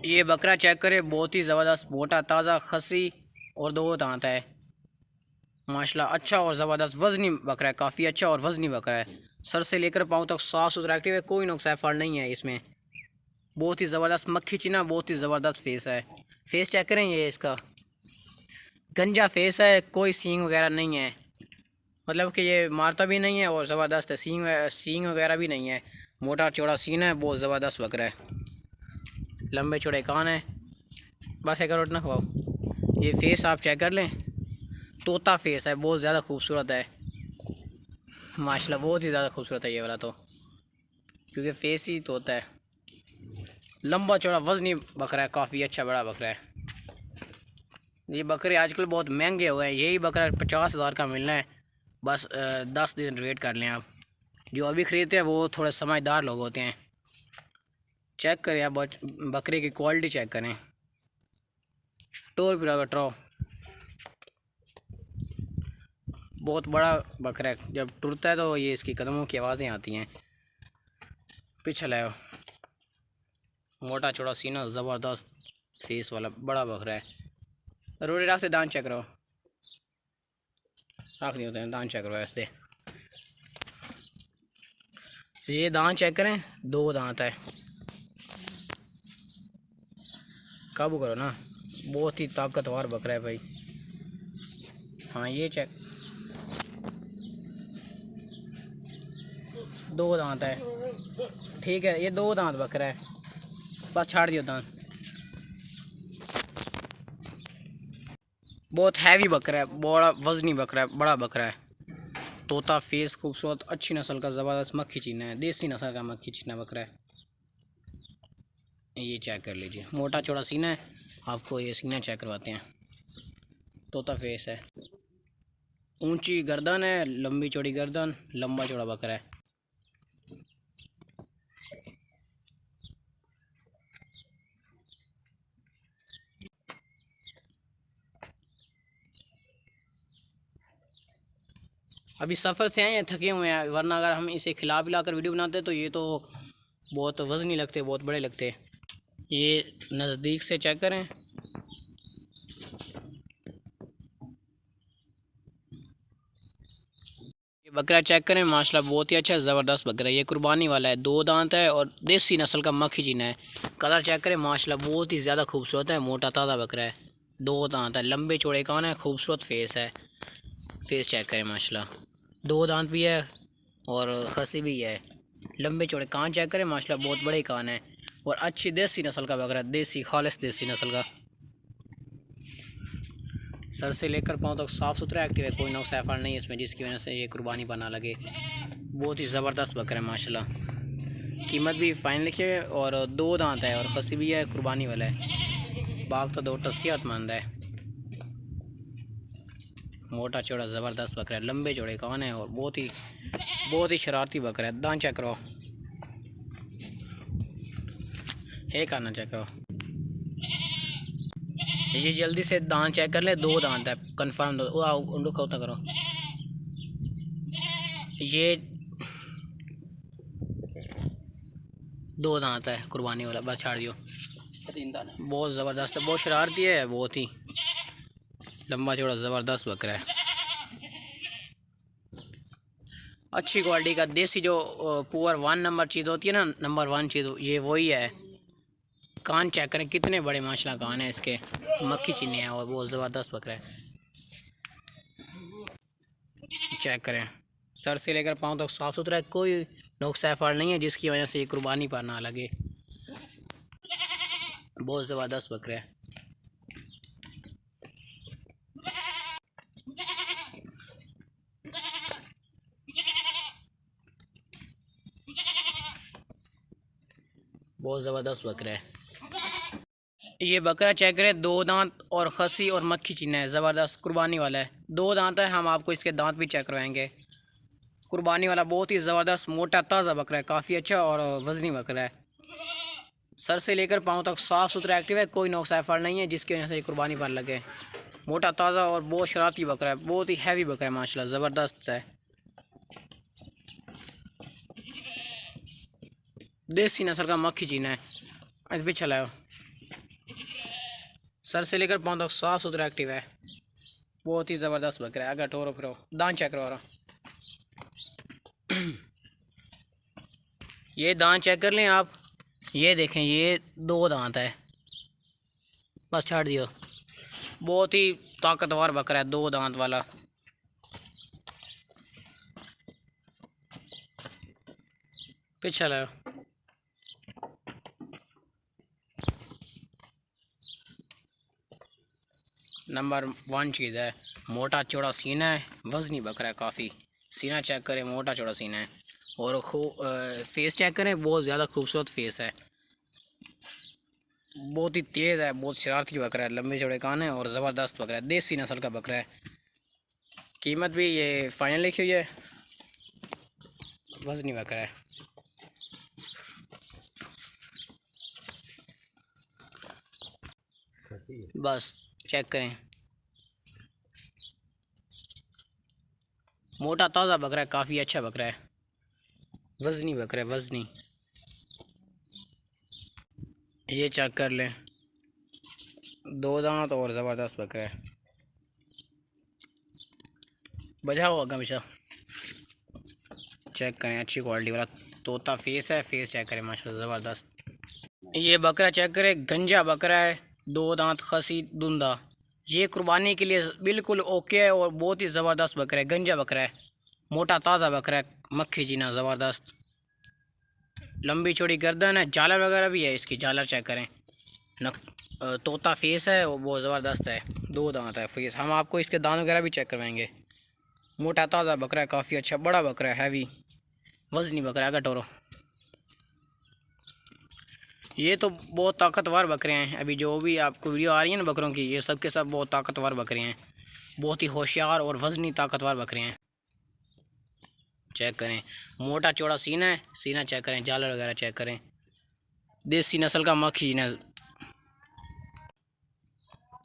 ये बकरा चेक करें, बहुत ही ज़बरदस्त मोटा ताज़ा खसी और दो दांत है माशाल्लाह। अच्छा और ज़बरदस्त वज़नी बकरा है, काफ़ी अच्छा और वज़नी बकरा है। सर से लेकर पाँव तक साफ़ सुथरा एक्टिव है, कोई नुक्स फॉल्ट नहीं है इसमें। बहुत ही ज़बरदस्त मक्खी चीना, बहुत ही ज़बरदस्त फेस है। फेस चेक करें, ये इसका गंजा फेस है, कोई सींग वगैरह नहीं है, मतलब कि ये मारता भी नहीं है और ज़बरदस्त है। सींग वगैरह भी नहीं है, मोटा चौड़ा सीन है, बहुत ज़बरदस्त बकरा है। लंबे चौड़े कान है। बस एक रोट ना खवाओ। ये फेस आप चेक कर लें, तोता फेस है, बहुत ज़्यादा खूबसूरत है माशाल्लाह, बहुत ही ज़्यादा खूबसूरत है ये वाला तो, क्योंकि फेस ही तोता है। लंबा चौड़ा वज़नी बकरा है, काफ़ी अच्छा बड़ा बकरा है। ये बकरे आजकल बहुत महंगे हो गए हैं, यही बकरा 50,000 का मिलना है। बस 10 दिन वेट कर लें आप। जो अभी ख़रीदते हैं वो थोड़े समझदार लोग होते हैं। चेक करें आप, बकरे की क्वालिटी चेक करें। टोर फिर ट्रो बहुत बड़ा बकरा है, जब टुरता है तो ये इसकी कदमों की आवाज़ें आती हैं। पिछला है, मोटा चौड़ा सीना, ज़बरदस्त फेस वाला बड़ा बकरा है। रोटी रखते दान चेक करो, रख नहीं होते हैं, दान चेक करो ऐसे। ये दांत चेक करें, दो दांत है। काबू करो ना, बहुत ही ताकतवर बकरा है भाई। हाँ ये चेक, दो दांत है, ठीक है। ये दो दांत बकरा है, बस छाड़ दियो दांत। बहुत हैवी बकरा है, बड़ा वजनी बकरा है, बड़ा बकरा है। तोता फेस, खूबसूरत, अच्छी नस्ल का ज़बरदस्त मक्खी चीना है, देसी नस्ल का मक्खी चीना बकरा है। ये चेक कर लीजिए, मोटा चौड़ा सीना है। आपको ये सीना चेक करवाते हैं। तोता फेस है, ऊंची गर्दन है, लंबी चौड़ी गर्दन, लंबा चौड़ा बकरा है। अभी सफ़र से आए हैं, थके हुए हैं, वरना अगर हम इसे खिला पिला कर वीडियो बनाते तो ये तो बहुत वज़नी लगते, बहुत बड़े लगते। ये नज़दीक से चेक करें, ये बकरा चेक करें माशाल्लाह, बहुत ही अच्छा ज़बरदस्त बकरा है। ये कुर्बानी वाला है, दो दांत है और देसी नस्ल का मक्खी चीना है। कलर चेक करें माशाल्लाह, बहुत ही ज़्यादा खूबसूरत है, मोटा ताज़ा बकरा है। दो दांत है, लंबे चौड़े कान है, खूबसूरत फेस है। फेस चेक करें माशाल्लाह, दो दांत भी है और खसी भी है। लंबे चौड़े कान चेक करें माशाल्लाह, बहुत बड़े कान है और अच्छी देसी नस्ल का बकरा है, देसी खालिस देसी नस्ल का। सर से लेकर पाँव तक साफ़ सुथरा एक्टिव है, कोई नुक्स एफर्ट नहीं है इसमें, जिसकी वजह से ये कुर्बानी पर ना लगे। बहुत ही ज़बरदस्त बकरा है माशाल्लाह। कीमत भी फ़ाइन लिखी है और दो दांत है और खसी भी है, कुर्बानी वाला है। बाग तो दो सेहतमंद है, मोटा चौड़ा ज़बरदस्त बकरा है, लंबे चौड़े कान है और बहुत ही शरारती बकरा है। दांत चेक करो, एक आना चेक करो। ये जल्दी से दांत चेक कर ले, दो दांत है कंफर्म, दो उंडू खोता करो। ये दो दांत है, कुर्बानी वाला, बस छाड़ दियो। बहुत ज़बरदस्त है, बहुत शरारती है, बहुत ही लंबा चौड़ा ज़बरदस्त बकरा है। अच्छी क्वालिटी का देसी जो पुअर 1 नंबर चीज़ होती है ना, नंबर 1 चीज़, ये वही है। कान चेक करें, कितने बड़े माशाल्लाह कान है इसके, मक्खी चीने हैं और बहुत ज़बरदस्त बकरा है। चेक करें, सर से लेकर पाँव तक साफ़ सुथरा है, कोई नुक्स एफर्ट नहीं है जिसकी वजह से ये कुर्बानी पर ना लगे। बहुत ज़बरदस्त बकरा है। बहुत ज़बरदस्त बकरा है। ये बकरा चेक करें, दो दांत और खसी और मक्खी चीना है, ज़बरदस्त कुर्बानी वाला है। दो दांत है, हम आपको इसके दांत भी चेक करवाएंगे। कुर्बानी वाला बहुत ही ज़बरदस्त मोटा ताज़ा बकरा है, काफ़ी अच्छा और वज़नी बकरा है। सर से लेकर पाँव तक साफ़ सुथरा एक्टिव है, कोई नुक्स एफर्ट नहीं है जिसकी वजह से ये कुर्बानी पर लगे। मोटा ताज़ा और बहुत शरारती बकरा है, बहुत ही हैवी बकरा है माशाल्लाह, ज़बरदस्त है। देसी नस्ल का मक्खी चीना है, पीछे लाओ। सर से लेकर पाँव तक साफ सुथरा एक्टिव है, बहुत ही ज़बरदस्त बकरा है। अगर टोरो फिरो दांत चेक करवा रहा, ये दांत चेक कर लें आप, ये देखें ये 2 दांत है, बस छाड़ दियो। बहुत ही ताकतवर बकरा है, 2 दांत वाला। पीछे लाओ। नंबर 1 चीज़ है, मोटा चौड़ा सीना है, वज़नी बकरा है काफ़ी। सीना चेक करें, मोटा चौड़ा सीना है। और फेस चेक करें, बहुत ज़्यादा खूबसूरत फेस है, बहुत ही तेज़ है, बहुत शरारती बकरा है। लंबे चौड़े कान है और ज़बरदस्त बकरा है, देसी नस्ल का बकरा है। कीमत भी ये फाइनल लिखी हुई है, वज़नी बकरा है। बस चेक करें, मोटा ताज़ा बकरा है, काफ़ी अच्छा बकरा है, वज़नी बकरा है, वज़नी। ये चेक कर लें, 2 दांत और ज़बरदस्त बकरा है। बजा हुआ हमेशा चेक करें, अच्छी क्वालिटी वाला तोता फेस है, फेस चेक करें माशाल्लाह ज़बरदस्त। ये बकरा चेक करें, गंजा बकरा है, 2 दांत, खसी दुंदा। ये कुर्बानी के लिए बिल्कुल ओके है और बहुत ही ज़बरदस्त बकरा है, गंजा बकरा है, मोटा ताज़ा बकरा है, मक्खी जीना ज़बरदस्त, लंबी चौड़ी गर्दन है, झालर वगैरह भी है इसकी, झालर चेक करें। तोता फेस है, वो बहुत ज़बरदस्त है, 2 दांत है फेस। हम आपको इसके दांत वगैरह भी चेक करवाएंगे। मोटा ताज़ा बकरा है, काफ़ी अच्छा बड़ा बकरा है, हैवी वज़नी बकरा है। कटोरो, ये तो बहुत ताकतवर बकरे हैं। अभी जो भी आपको वीडियो आ रही है ना बकरों की, ये सब के सब बहुत ताकतवर बकरे हैं, बहुत ही होशियार और वज़नी ताकतवर बकरे हैं। चेक करें, मोटा चौड़ा सीना है, सीना चेक करें, झालर वगैरह चेक करें, देसी नस्ल का मक्खी ना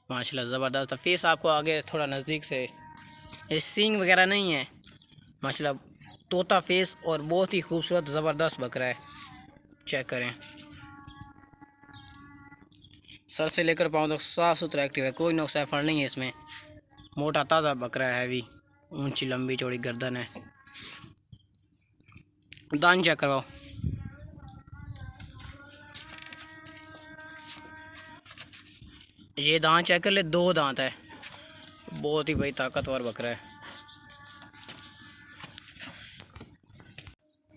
माशाल्लाह ज़बरदस्त। फेस आपको आगे थोड़ा नज़दीक से, ये सींग वगैरह नहीं है, माशाल्लाह तोता फेस और बहुत ही खूबसूरत ज़बरदस्त बकरा है। चेक करें, सर से लेकर पाँव तक साफ़ सुथरा एक्टिव है, कोई नुक्स एफर नहीं है इसमें। मोटा ताज़ा बकरा है, हैवी, ऊंची लंबी चौड़ी गर्दन है। दान चेक करवाओ, ये दांत चेक कर ले, 2 दांत है, बहुत ही भाई ताकतवर बकरा है।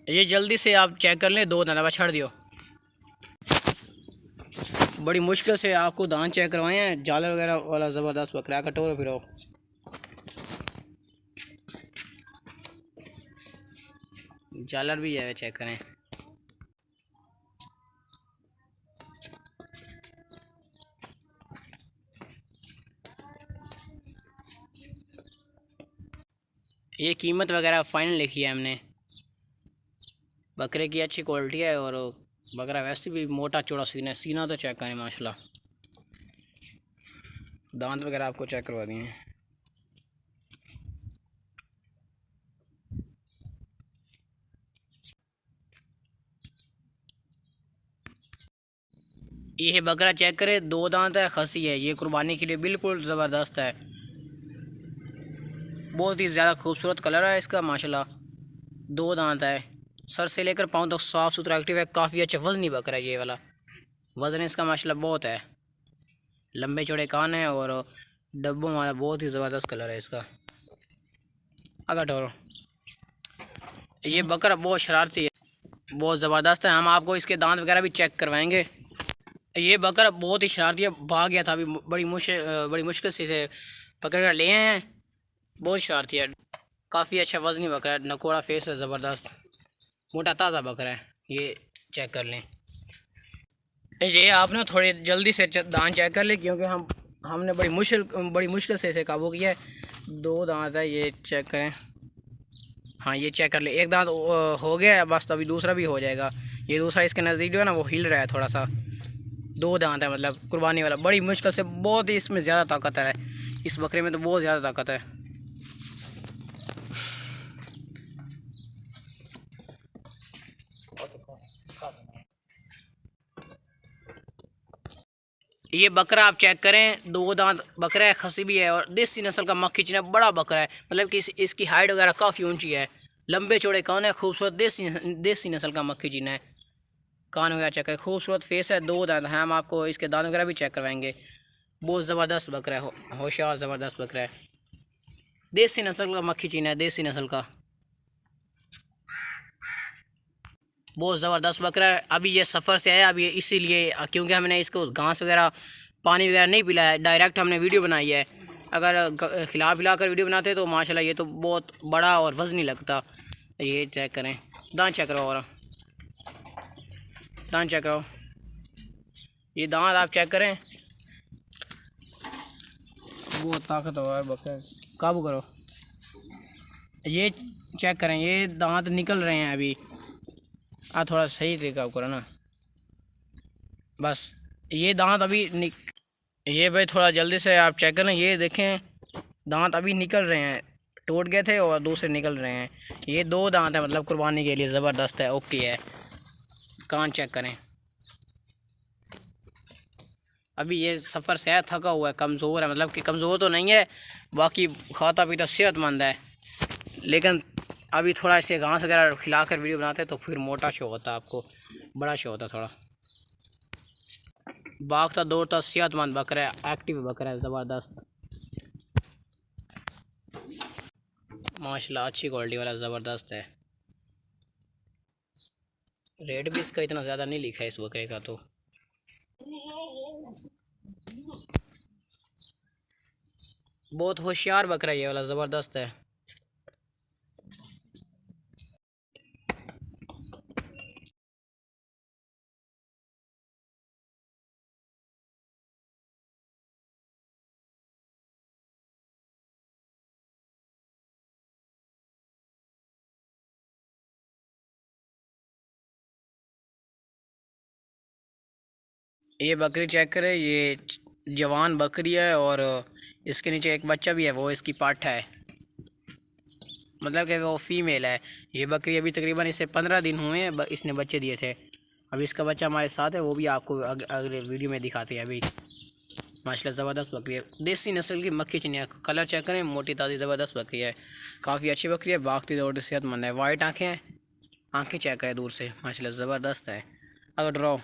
ये जल्दी से आप चेक कर लें, 2 दांत, बस छड़ दियो। बड़ी मुश्किल से आपको दांत चेक करवाए हैं, झालर वगैरह वाला ज़बरदस्त बकरा है। कटोरो फिरो, झालर भी है, चेक करें। ये कीमत वगैरह फाइनल लिखी है हमने, बकरे की अच्छी क्वालिटी है और बकरा वैसे भी मोटा चौड़ा सीना है। सीना तो चेक करें माशाल्लाह, दांत वगैरह आपको चेक करवा दिए हैं। ये बकरा चेक करें, 2 दांत है, खसी है, ये कुर्बानी के लिए बिल्कुल ज़बरदस्त है, बहुत ही ज़्यादा खूबसूरत कलर है इसका माशाल्लाह। 2 दांत है, सर से लेकर पाँव तक साफ़ सुथरा एक्टिव है, काफ़ी अच्छा वज़नी बकरा है ये वाला। वज़न इसका माशाल्लाह बहुत है, लंबे चौड़े कान है और डब्बों वाला, बहुत ही ज़बरदस्त कलर है इसका। अगर टोरो, ये बकरा बहुत शरारती है, बहुत ज़बरदस्त है। हम आपको इसके दांत वगैरह भी चेक करवाएंगे। ये बकरा बहुत ही शरारती है, भाग गया था अभी, बड़ी मुश्किल से इसे पकड़ कर ले आए हैं। बहुत शरारती है, काफ़ी अच्छा वज़नी बकरा है, नकोड़ा फेस है, ज़बरदस्त मोटा ताज़ा बकरा है। ये चेक कर लें, ये आप ना थोड़ी जल्दी से दांत चेक कर लें, क्योंकि हमने बड़ी मुश्किल से इसे काबू किया है। 2 दांत है, ये चेक करें। हाँ ये चेक कर ले, एक दांत हो गया है बस, तो अभी दूसरा भी हो जाएगा। ये दूसरा इसके नज़दीक जो है ना, वो हिल रहा है थोड़ा सा। 2 दांत है, मतलब कुर्बानी वाला, बड़ी मुश्किल से, बहुत ही इसमें ज़्यादा ताकत है, इस बकरे में तो बहुत ज़्यादा ताकत है। ये बकरा आप चेक करें, 2 दांत बकरा है, खसी भी है और देसी नस्ल का मक्खी चीना बड़ा बकरा है। मतलब कि इसकी हाइट वगैरह काफ़ी ऊंची है, लंबे चौड़े कान है, खूबसूरत देसी नस्ल का मक्खी चीना है। कान वगैरह चेक करें, खूबसूरत फेस है, 2 दांत हैं। हम आपको इसके दांत वगैरह भी चेक करवाएंगे। बहुत ज़बरदस्त बकरा है, होशियार ज़बरदस्त बकरा है, देसी नस्ल का मक्खी चीना है, देसी नस्ल का बहुत ज़बरदस्त बकरा है। अभी ये सफ़र से आया, अभी इसीलिए क्योंकि हमने इसको घास वगैरह पानी वगैरह नहीं पिलाया, डायरेक्ट हमने वीडियो बनाई है। अगर खिला कर वीडियो बनाते तो माशाल्लाह ये तो बहुत बड़ा और वज़नी लगता। ये चेक करें, दांत चेक करो, और दांत चेक करो, ये दांत आप चेक करें, बहुत ताकतवर बकरा है। काबू करो, ये चेक करें, ये दांत निकल रहे हैं अभी। थोड़ा सही तरीका करो ना, बस ये दांत अभी ये भाई थोड़ा जल्दी से आप चेक करें, ये देखें दांत अभी निकल रहे हैं, टूट गए थे और दूसरे निकल रहे हैं। ये 2 दांत है, मतलब कुर्बानी के लिए ज़बरदस्त है, ओके है। कान चेक करें, अभी ये सफ़र से है, थका हुआ है, कमज़ोर है, मतलब कि कमज़ोर तो नहीं है, बाकी खाता पीता सेहतमंद है, लेकिन अभी थोड़ा इसे घास वगैरह खिला कर वीडियो बनाते तो फिर मोटा शो होता, आपको बड़ा शो होता थोड़ा। भागता दौड़ता सेहतमंद बकरा है, एक्टिव बकरा है, ज़बरदस्त माशाल्लाह, अच्छी क्वालिटी वाला ज़बरदस्त है। रेट भी इसका इतना ज़्यादा नहीं लिखा है इस बकरे का, तो बहुत होशियार बकरा ये वाला, ज़बरदस्त है। ये बकरी चेक करें, ये जवान बकरी है और इसके नीचे एक बच्चा भी है, वो इसकी पाठा है, मतलब कि वो फीमेल है। ये बकरी अभी तकरीबन इसे 15 दिन हुए हैं, इसने बच्चे दिए थे। अभी इसका बच्चा हमारे साथ है, वो भी आपको अगले वीडियो में दिखाते हैं। अभी माशाल्लाह ज़बरदस्त बकरी है, देसी नस्ल की मक्खी चिनिया, कलर चेक करें, मोटी ताज़ी ज़बरदस्त बकरी है, काफ़ी अच्छी बकरी है, भागती दौड़ती सेहतमंद है। वाइट आँखें हैं, आँखें चेक करें दूर से, माशाल्लाह ज़बरदस्त है। अगर ड्रॉ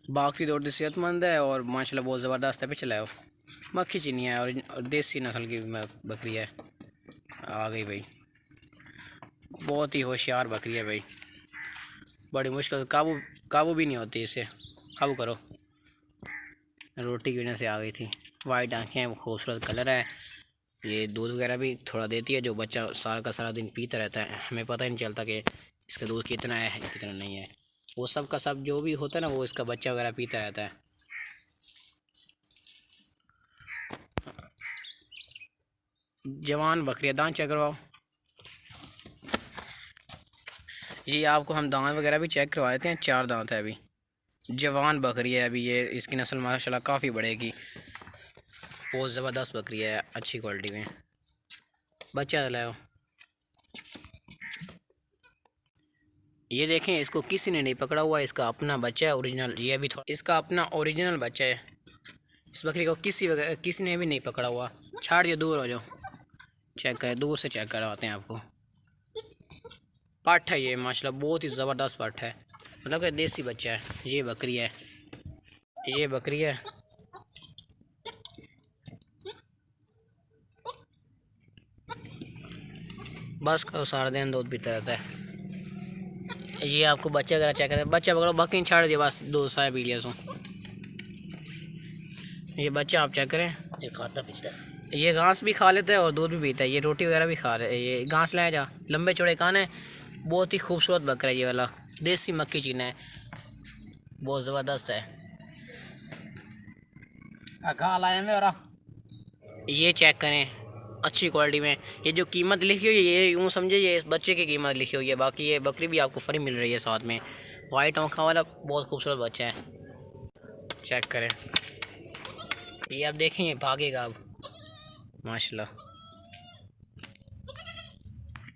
भागती दौड़ती सेहतमंद है और माशाल्लाह बहुत ज़बरदस्त है। पे चलाओ, मक्खी चिनिया है और देसी नस्ल की बकरी है। आ गई भाई, बहुत ही होशियार बकरी है भाई, बड़ी मुश्किल काबू भी नहीं होती इसे, काबू करो। रोटी की वजह से आ गई थी। वाइट आँखें, खूबसूरत कलर है, ये दूध वगैरह भी थोड़ा देती है, जो बच्चा सारा का सारा दिन पीता रहता है, हमें पता ही नहीं चलता कि इसका दूध कितना है कितना नहीं है। वो सब का सब जो भी होता है ना, वो इसका बच्चा वगैरह पीता रहता है। जवान बकरियाँ, दांत चेक करवाओ। ये आपको हम दांत वगैरह भी चेक करवा देते हैं, 4 दांत है अभी, जवान बकरी है अभी। ये इसकी नस्ल माशाल्लाह काफ़ी बढ़ेगी, बहुत ज़बरदस्त बकरी है, अच्छी क्वालिटी में। बच्चा लाओ, ये देखें, इसको किसी ने नहीं पकड़ा हुआ, इसका अपना बच्चा है ओरिजिनल। ये भी इसका अपना ओरिजिनल बच्चा है। इस बकरी को किसी ने भी नहीं पकड़ा हुआ। छाड़ दियो, दूर हो जाओ, चेक करें, दूर से चेक करवाते हैं आपको। पाठ है ये, माशाल्लाह बहुत ही ज़बरदस्त पाठ है, मतलब कि देसी बच्चा है। ये बकरी है, ये बकरी है, बस करो, सारा दिन दूध पीता रहता है। ये आपको बच्चे वगैरह चेक करें, बच्चा पकड़ो, बकरी छाड़ दिया, बस 2 साय पी लिया सो। ये बच्चा आप चेक करें, ये खाता पीता है, ये घास भी खा लेता है और दूध भी पीता है, ये रोटी वगैरह भी खा रहा है। ये घास लाया जा, लंबे चौड़े कान है, बहुत ही खूबसूरत बकरा है ये वाला, देसी मक्खी चीना है, बहुत ज़बरदस्त है। ये चेक करें, अच्छी क्वालिटी में। ये जो कीमत लिखी हुई है, ये यूँ समझे ये इस बच्चे की कीमत लिखी हुई है, बाकी ये बकरी भी आपको फ्री मिल रही है साथ में। वाइट आँखों वाला बहुत खूबसूरत बच्चा है, चेक करें। ये आप देखें, ये भागेगा अब माशाल्लाह।